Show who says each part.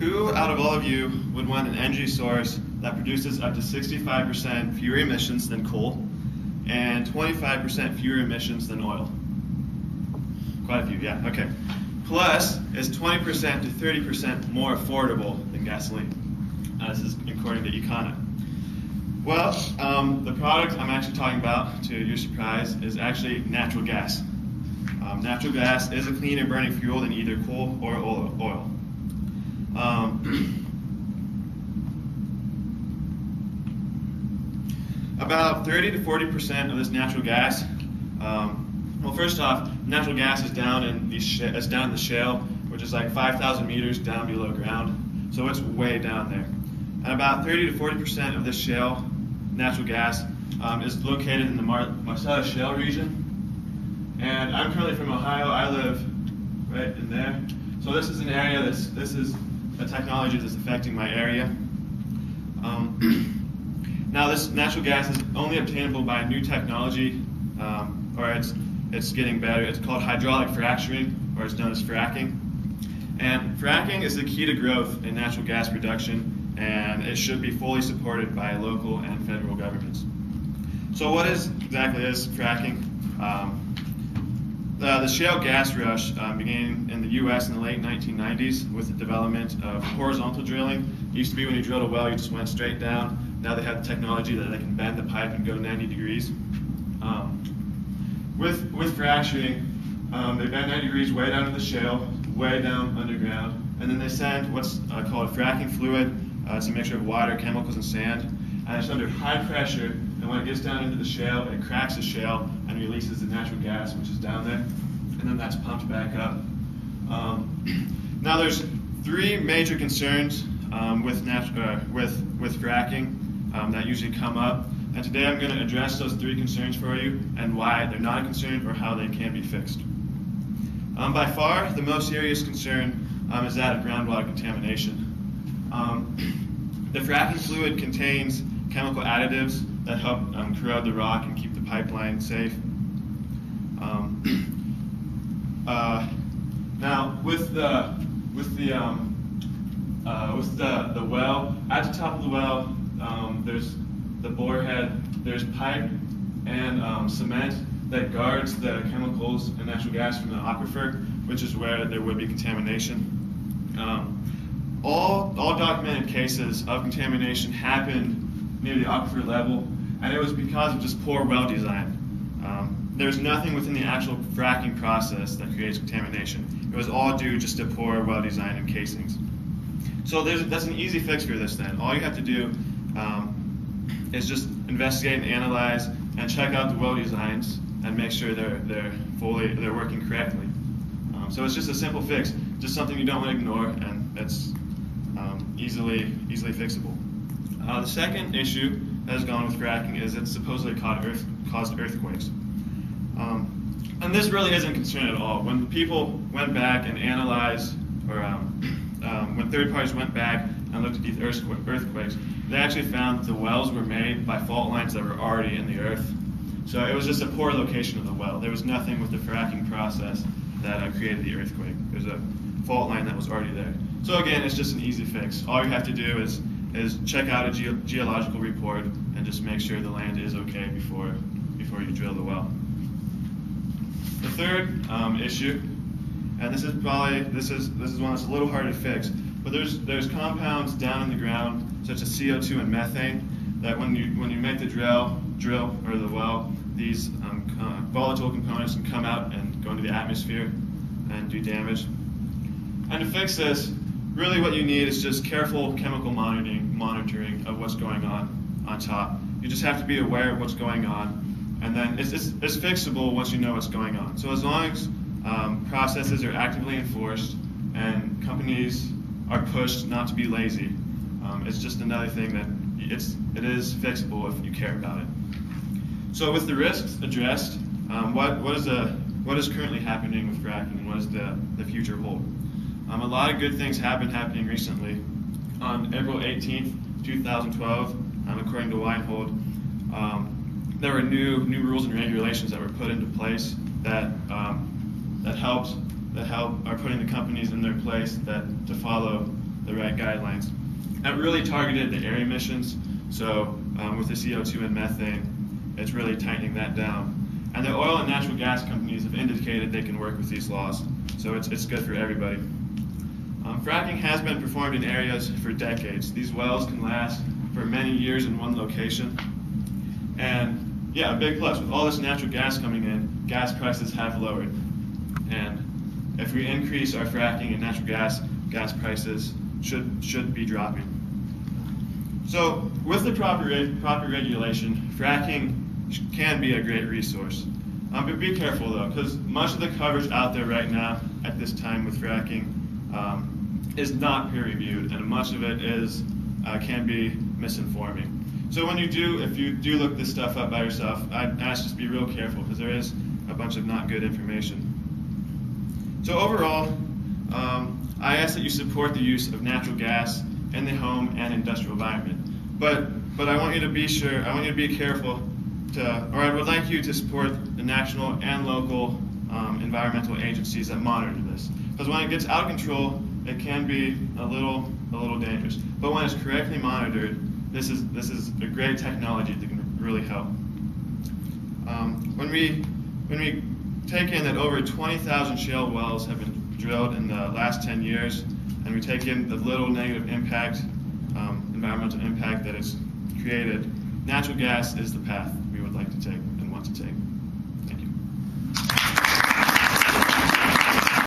Speaker 1: Who out of all of you would want an energy source that produces up to 65% fewer emissions than coal and 25% fewer emissions than oil? Quite a few, yeah, okay. Plus is 20% to 30% more affordable than gasoline. This is according to Econa. Well, the product I'm actually talking about, to your surprise, is actually natural gas. Natural gas is a cleaner burning fuel than either coal or oil. About 30 to 40% of this natural gas, well, first off, natural gas is down in the shale, which is like 5,000 meters down below ground, so it's way down there. And about 30 to 40% of this shale natural gas is located in the Marcellus Shale region. And I'm currently from Ohio. I live right in there. So this is an area this is a technology that's affecting my area. Now this natural gas is only obtainable by new technology, or it's getting better. It's called hydraulic fracturing, or it's known as fracking. And fracking is the key to growth in natural gas production, and it should be fully supported by local and federal governments. So what exactly is fracking? The shale gas rush began in the U.S. in the late 1990s with the development of horizontal drilling. It used to be when you drilled a well, you just went straight down. Now they have the technology that they can bend the pipe and go 90 degrees. With fracturing, they bend 90 degrees way down to the shale, way down underground, and then they send what's called a fracking fluid. It's a mixture of water, chemicals, and sand, and it's under high pressure, and when it gets down into the shale, it cracks the shale and releases the natural gas, which is down there, and then that's pumped back up. Now there's three major concerns with fracking that usually come up, and today I'm going to address those three concerns for you and why they're not a concern or how they can be fixed. By far, the most serious concern is that of groundwater contamination. The fracking fluid contains chemical additives that help corrode the rock and keep the pipeline safe. Now, with the well, at the top of the well, there's the bore head. There's pipe and cement that guards the chemicals and natural gas from the aquifer, which is where there would be contamination. All documented cases of contamination happened near the aquifer level, and it was because of just poor well design. There's nothing within the actual fracking process that creates contamination. It was all due just to poor well design and casings. So that's an easy fix for this then. All you have to do is just investigate and analyze and check out the well designs and make sure they're working correctly. So it's just a simple fix, just something you don't want to ignore, and it's easily fixable. The second issue that has gone with fracking is it's supposedly caused earthquakes. And this really isn't a concern at all. When people went back and analyzed, or when third parties went back and looked at these earthquakes, they actually found that the wells were made by fault lines that were already in the earth. So it was just a poor location of the well. There was nothing with the fracking process that created the earthquake. There's a fault line that was already there. So again, it's just an easy fix. All you have to do is check out a geological report and just make sure the land is okay before you drill the well. The third issue, and this is one that's a little harder to fix, but there's compounds down in the ground such as CO2 and methane that when you make the drill or the well, these volatile components can come out and go into the atmosphere and do damage. And to fix this, really what you need is just careful chemical monitoring of what's going on top. You just have to be aware of what's going on, and then it's fixable once you know what's going on. So as long as processes are actively enforced and companies are pushed not to be lazy, it's just another thing that it is fixable if you care about it. So with the risks addressed, what is currently happening with fracking, and what does the future hold? A lot of good things have been happening recently. On April 18th, 2012, according to Weinhold, there were new rules and regulations that were put into place that are putting the companies in their place to follow the right guidelines. That really targeted the air emissions, so with the CO2 and methane, it's really tightening that down. And the oil and natural gas companies have indicated they can work with these laws, so it's good for everybody. Fracking has been performed in areas for decades. These wells can last for many years in one location. And yeah, a big plus, with all this natural gas coming in, gas prices have lowered. And if we increase our fracking and natural gas prices should be dropping. So with the proper regulation, fracking can be a great resource. But be careful though, because much of the coverage out there right now at this time with fracking is not peer reviewed, and much of it can be misinforming. So if you do look this stuff up by yourself, I'd ask just be real careful, because there is a bunch of not good information. So overall, I ask that you support the use of natural gas in the home and industrial environment. But I want you to be careful I would like you to support the national and local environmental agencies that monitor this. Because when it gets out of control, it can be a little dangerous. But when it's correctly monitored, this is a great technology that can really help. When we take in that over 20,000 shale wells have been drilled in the last 10 years, and we take in the little negative impact, environmental impact that it's created, natural gas is the path we would like to take and want to take.